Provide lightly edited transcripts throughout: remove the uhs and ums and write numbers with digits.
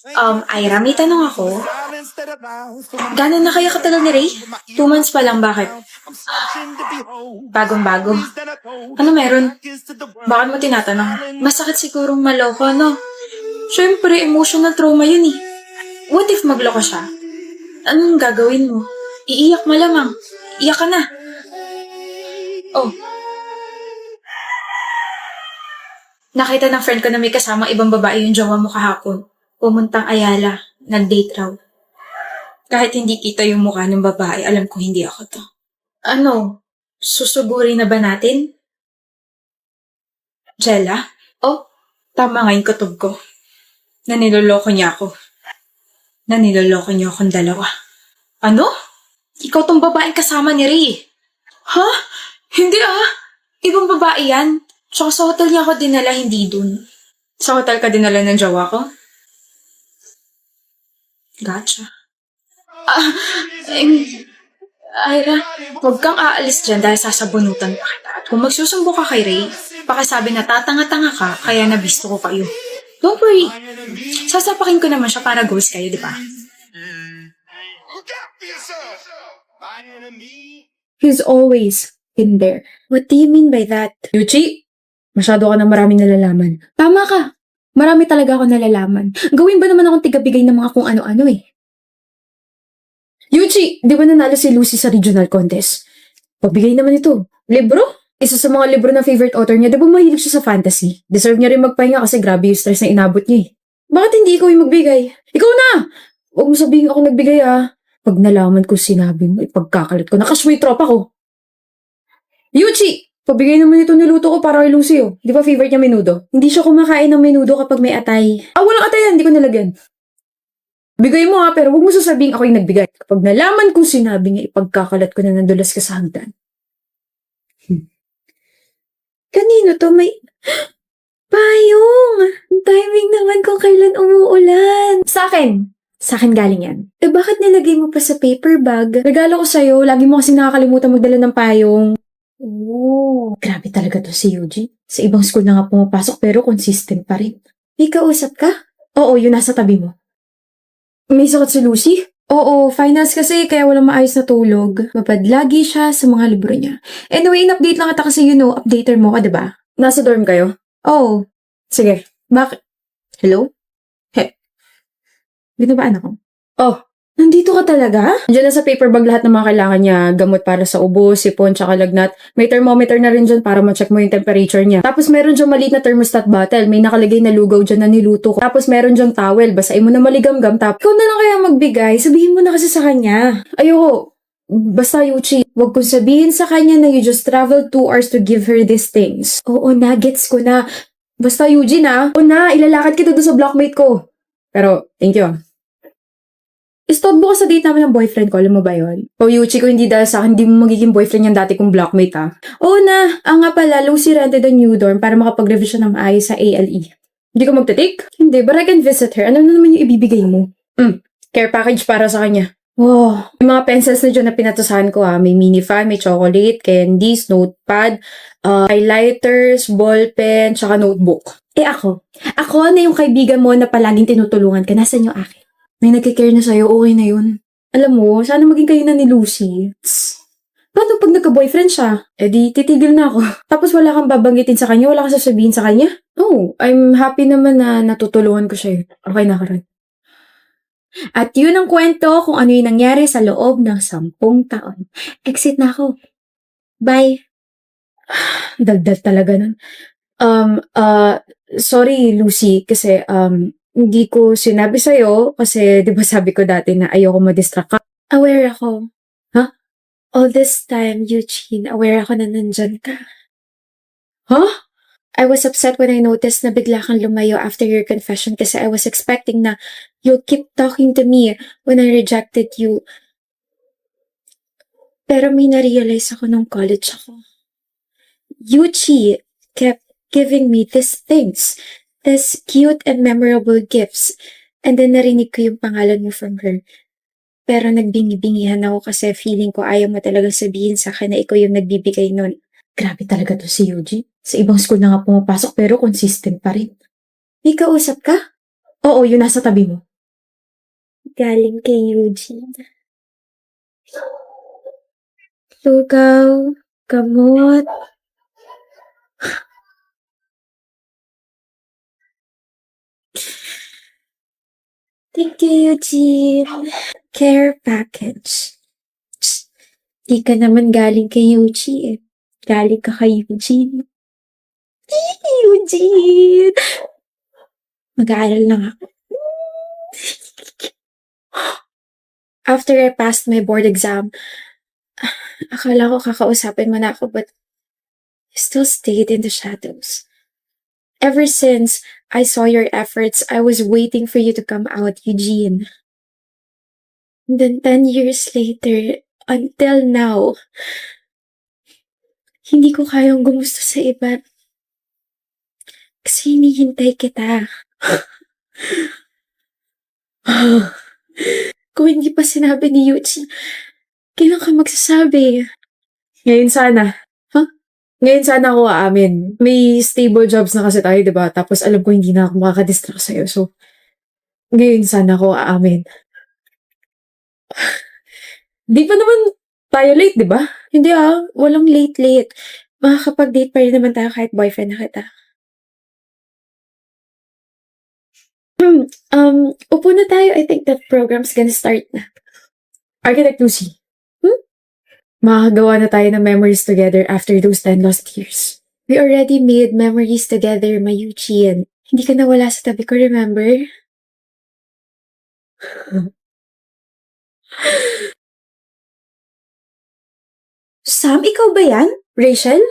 Ira, may tanong ako. Gano'n na kaya katagal ni Ray? 2 months pa lang, bakit? Bagong-bago. Ano meron? Bakit mo tinatanong? Masakit sigurong maloko, no? Siyempre, emotional trauma yun eh. What if magloko siya? Anong gagawin mo? Iiyak malamang. Iyak ka na. Oh, nakita ng friend ko na may kasamang ibang babae yung jowa mo kahapon. Pumuntang Ayala. Nag-date raw. Kahit hindi kita yung mukha ng babae, alam ko hindi ako to. Ano? Susuguri na ba natin? Jella? Oh, tama nga yung kutob ko. Naniloloko niya ako. Naniloloko niyo akong dalawa. Ano? Ikaw tong babaeng kasama ni Ray. Ha? Hindi ah. Ibang babae yan. Tsaka sa hotel niya ako dinala, hindi dun. Sa hotel ka dinala ng jowa ko? Gotcha. Ah, em, Ira, huwag kang aalis dyan dahil sasabunutan pa kita. At kung magsusumbong ka kay Ray, pakisabi na tatanga-tanga ka, kaya nabisto ko kayo. Don't worry. Sasapakin ko naman siya para ghost kayo, di ba? He's always in there. What do you mean by that? Yuchi, masyado ka na maraming nalalaman. Tama ka. Marami talaga ako nalalaman. Gawin ba naman akong tigabigay ng mga kung ano-ano eh? Yuchi, di ba nanalo si Lucy sa regional contest? Pagbigay naman ito. Libro? Isa sa mga libro ng favorite author niya, di ba mahilig siya sa fantasy? Deserve niya rin magpahinga kasi grabe yung stress na inabot niya eh. Bakit hindi ikaw yung magbigay? Ikaw na! Huwag mo sabihin ako nagbigay ah. Pag nalaman ko sinabi mo, ipagkakalit ko. Nakasway tropa ko. Yuchi! Pabigay naman ito niluto ko para kay Lucy oh. Di ba favorite niya menudo? Hindi siya kumakain ng menudo kapag may atay. Ah, walang atayan. Hindi ko nalagyan. Bigay mo ha, pero huwag mo sasabihin ako yung nagbigay. Kapag nalaman kong sinabi niya, ipagkakalat ko na nandulas ka sa hagdan. Kanino to? May... Payong! Ang timing naman kung kailan umuulan. Sa akin! Sa akin galing yan. Eh bakit nilagay mo pa sa paper bag? Regalo ko sa'yo, lagi mo kasi nakakalimutan magdala ng payong. Oh. Grabe talaga to si Yuji. Sa ibang school na nga pumapasok pero consistent pa rin. May kausap ka? Oo, yun nasa tabi mo. May sakit si Lucy? Oo, finals kasi kaya walang maayos na tulog. Mapadlagi siya sa mga libro niya. Anyway, in-update lang kita kasi updater mo ka, diba? Nasa dorm kayo? Oo. Sige. Bakit? Hello? Binabaan ako. Oh, Nandito ka talaga? dyan na sa paper bag lahat ng mga kailangan niya. Gamot para sa ubo, sipon, tsaka lagnat. May thermometer na rin dyan para ma-check mo yung temperature niya. Tapos meron dyan maliit na thermostat bottle. May nakalagay na lugaw dyan na niluto ko. Tapos meron dyan towel. Basahin mo na maligam-gam. Tapos, Ikaw na lang kaya magbigay. Sabihin mo na kasi sa kanya. ayoko. Basta Yuchi. Huwag kong sabihin sa kanya na you just traveled 2 hours to give her these things. Oo na, gets ko na. Basta Eugene ah. O na, ilalakad kita doon sa blockmate ko. Pero, thank you ah. Istodbo ka sa date namin ng boyfriend ko, alam mo ba yun? O Yuchi, kung hindi dahil sa akin, hindi mo magiging boyfriend yung dati kong blockmate ah. Oo na, nga pala, Lucy rented a new dorm para makapag-revision ng maayos sa ALE. Hindi ko magte-take? Hindi, but I can visit her. Ano na naman yung ibibigay mo? Care package para sa kanya. Wow. May mga pencils na dyan na pinatusahan ko ah. May mini fan, may chocolate, candies, notepad, highlighters, ballpen, tsaka notebook. Eh ako? Ako na yung kaibigan mo na palaging tinutulungan ka. Nasaan yung akin? May nagkikare na sa'yo, okay na yun. Alam mo, sana maging kayo na ni Lucy. Paano pag nagka-boyfriend siya? Eh di, titigil na ako. Tapos wala kang babanggitin sa kanya? Wala kang sasabihin sa kanya? Oh, I'm happy naman na natutulungan ko siya. Okay na karon. At yun ang kwento kung ano yung nangyari sa loob ng 10 taon. Exit na ako. Bye. Daldal talaga nun. Sorry Lucy, kasi hindi ko sinabi sa'yo kasi di ba sabi ko dati na ayoko ma-distract ka. Aware ako. Huh? All this time, Eugene, aware ako na nandyan ka. Huh? I was upset when I noticed na bigla kang lumayo after your confession kasi I was expecting na you'll keep talking to me when I rejected you. Pero may na-realize ako nung college ako. Yuchi kept giving me these things, these cute and memorable gifts, and then narinig ko yung pangalan mo from her. Pero nagbingi-bingihan ako kasi feeling ko ayaw mo talagang sabihin sa akin na ikaw yung nagbibigay nun. Grabe talaga to si Yuji. Sa ibang school na nga pumapasok pero consistent pa rin. May kausap ka? Oo, yun nasa tabi mo. galing kay Eugene. Lugaw, gamot. Thank you, Eugene. Care package. Tsk, di ka naman galing kay Eugene eh. Galing ka kay Eugene. Eugene! Mag-aaral lang ako. After I passed my board exam, akala ko kakausapin mo na ako but you still stayed in the shadows. Ever since I saw your efforts, I was waiting for you to come out, Eugene. And then 10 years later, until now, hindi ko kayang gumusto sa iba. Kasi hinihintay kita. Kung hindi pa sinabi ni Eugene, kailan ka magsasabi? Ngayon sana. Ngayon sana ako aamin. May stable jobs na kasi tayo, di ba? Tapos alam ko hindi na ako makakadistract sa'yo. So, ngayon sana ako aamin. Di pa naman tayo late, di ba? Hindi walang late-late. Makakapag-date pa rin naman tayo kahit boyfriend na kita. Upo na tayo. I think that program's gonna start na. Architect Lucy. Makakagawa na tayo ng memories together after those 10 lost years. We already made memories together, Mayuchi, and hindi ka nawala sa tabi ko, remember? Sam, ikaw ba yan? Rachel?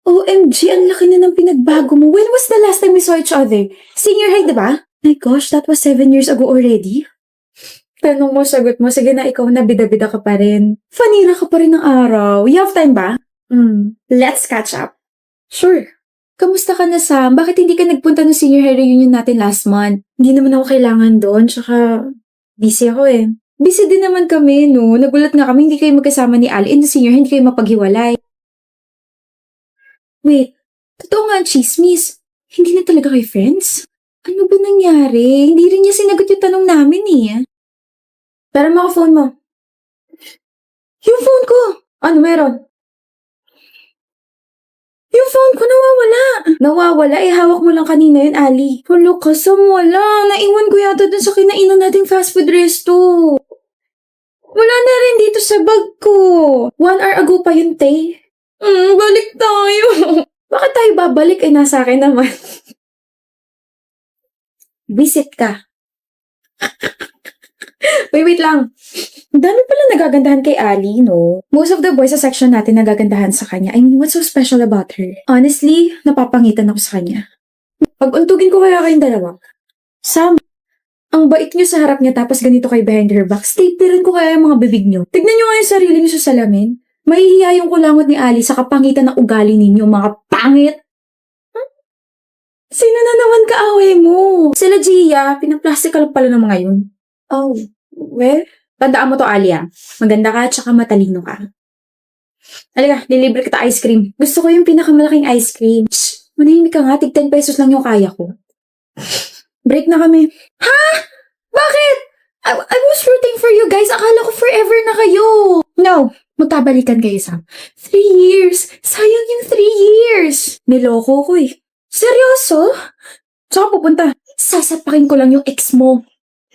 OMG, ang laki na ng pinagbago mo. When was the last time we saw each other? Senior high, diba? My gosh, that was 7 years ago already. Tanong mo, sagot mo. Sige na, ikaw na, bida-bida ka pa rin. Fanira ka pa rin ng araw. You have time ba? Let's catch up. Sure. Kamusta ka na, Sam? Bakit hindi ka nagpunta ng senior high reunion natin last month? Hindi naman ako kailangan doon, tsaka busy ako eh. Busy din naman kami, no? Nagulat nga kami hindi kayo magkasama ni Ali in the senior high, hindi kayo mapaghiwalay. Wait, totoo nga ang chismis. Hindi na talaga kayo friends? Ano ba nangyari? Hindi rin niya sinagot yung tanong namin eh. Pero mo phone mo. Yung phone ko! Ano meron? Yung phone ko nawawala. Nawawala? Eh, hawak mo lang kanina yun, Ali. Hulo ka, Sam, wala. Naiwan ko yata dun sa kinainan nating fast food resto. Wala na rin dito sa bag ko. 1 hour ago pa yun, Tay. Balik tayo. Bakit tayo babalik? Eh, nasa akin naman. Visit ka. Wait lang. Ang dami pala nagagandahan kay Ali, no? Most of the boys sa section natin nagagandahan sa kanya. I mean, what's so special about her? Honestly, napapangitan ako sa kanya. Pag-untugin ko kaya kayong dalawa. Sam, ang bait niyo sa harap niya tapos ganito kay behind her back. Staplerin ko kaya yung mga bibig niyo. Tignan niyo nga yung sarili niyo sa salamin. Mahihiya yung kulangot ni Ali sa kapangitan ng ugali ninyo, mga pangit. Sino na naman kaaway mo? Sila Gia, pinaplastic ka lang pala ng mga yun. Oh, well, tandaan mo to, Alia. Maganda ka, tsaka matalino ka. Halika, lilibre kita ice cream. Gusto ko yung pinakamalaking ice cream. Shh! Manahimik ka nga, tig 10 pesos lang yung kaya ko. Break na kami. Ha? Bakit? I was rooting for you guys. Akala ko forever na kayo. No, magkabalikan kayo, Sam. 3 years. Sayang yung 3 years. Niloko ko eh. Seryoso? Saan pupunta? Sasapakin ko lang yung ex mo.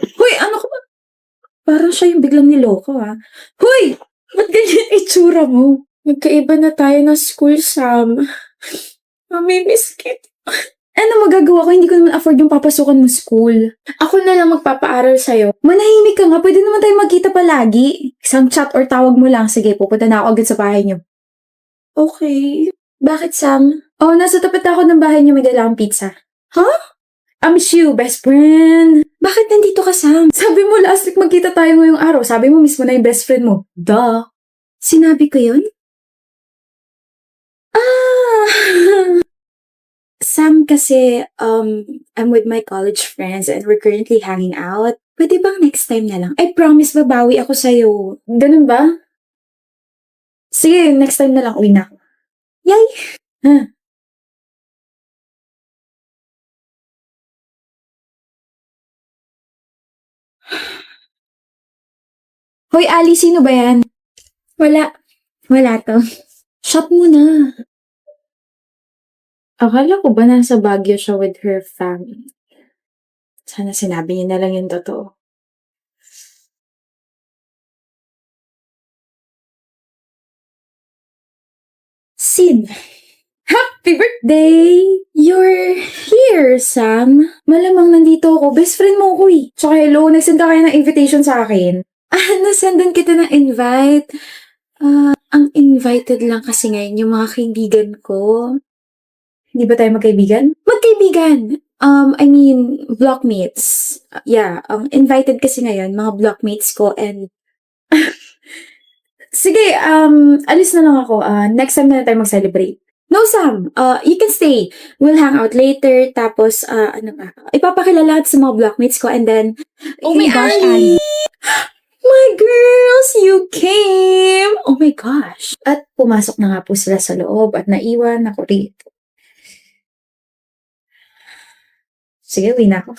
Hoy, ano ka ba? Parang siya yung biglang niloko, ah. Hoy! Ba't ganyan itsura mo? Magkaiba na tayo ng school, Sam. Mamimiss kita. Ano magagawa ko? Hindi ko naman afford yung papasukan mo school. Ako na lang magpapaaral sa'yo. Manahimik ka nga. Pwede naman tayo magkita palagi. Isang chat or tawag mo lang. Sige, pupunta na ako agad sa bahay niyo. Okay. Bakit, Sam? Oh, nasa tapat ako ng bahay niyo. May dala akong pizza. Huh? I miss you, best friend. Bakit nandito ka, Sam? Sabi mo last week magkita tayo ngayong araw. Sabi mo mismo na yung best friend mo. Duh. Sinabi ko yun? Sam, kasi, I'm with my college friends and we're currently hanging out. Pwede bang next time na lang? I promise babawi ako sa'yo. Ganun ba? Sige, next time na lang. Uwi na ako. Yay! Huh. Hoy, Ali, sino ba yan? Wala. Wala to. Shut mo na. Akala ko ba nasa Baguio siya with her family? Sana sinabi niya na lang yung totoo. Sin, Happy birthday! you're here, Sam. Malamang nandito ako. Best friend mo ako eh. Tsaka hello, nagsend ka kaya ng invitation sa akin. Nasendan kita ng invite. Ang invited lang kasi ngayon yung mga kaibigan ko. Hindi ba tayo magkaibigan? Magkaibigan. I mean, blockmates. Yeah, invited kasi ngayon, mga blockmates ko and Sige, alis na lang ako. Next time na tayo mag-celebrate. no, Sam, you can stay. We'll hang out later. Tapos, ano ba? Ipapakilala kita sa mga blockmates ko and then... Oh my gosh, Ali! Ali. My girls, you came! Oh my gosh. At pumasok na nga po sila sa loob at naiwan ako rito. Sige, uwi na ako.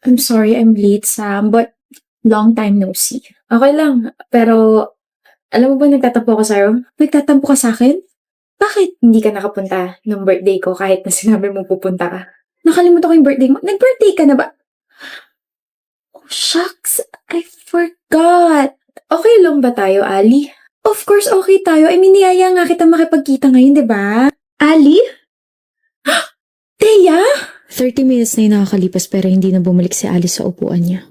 I'm sorry I'm late, Sam, but long time no see. Okay lang, pero alam mo ba nagtatampo ako sa'yo? Nagtatampo ka sa akin? Bakit? Hindi ka nakapunta nung birthday ko kahit na sinabi mo pupunta ka. Nakalimutan ko yung birthday mo. Nag-birthday ka na ba? Oh, shucks. I forgot. Okay lang ba tayo, Ali? Of course, okay tayo. I mean, niyaya nga kita makipagkita ngayon, di ba? Ali? Teya? 30 minutes na yung nakakalipas pero hindi na bumalik si Alice sa upuan niya.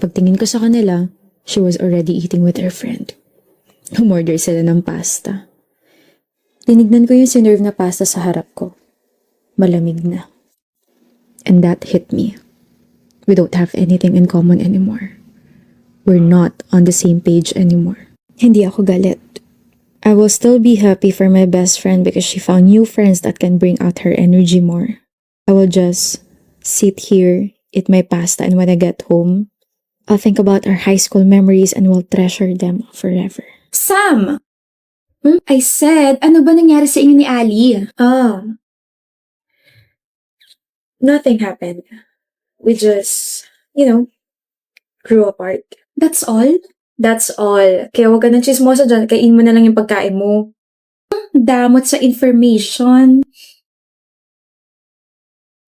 Pagtingin ko sa kanila, she was already eating with her friend. Umorder sila ng pasta. Tinignan ko yung sinerve na pasta sa harap ko. Malamig na. And that hit me. We don't have anything in common anymore. We're not on the same page anymore. Hindi ako galit. I will still be happy for my best friend because she found new friends that can bring out her energy more. I will just sit here, eat my pasta, and when I get home, I'll think about our high school memories and will treasure them forever. Sam! I said, ano ba nangyari sa inyo ni Ali? Nothing happened. We just, grew apart. That's all? That's all. Kaya huwag ka ng chismosa dyan, kain mo na lang yung pagkain mo. Damot sa information.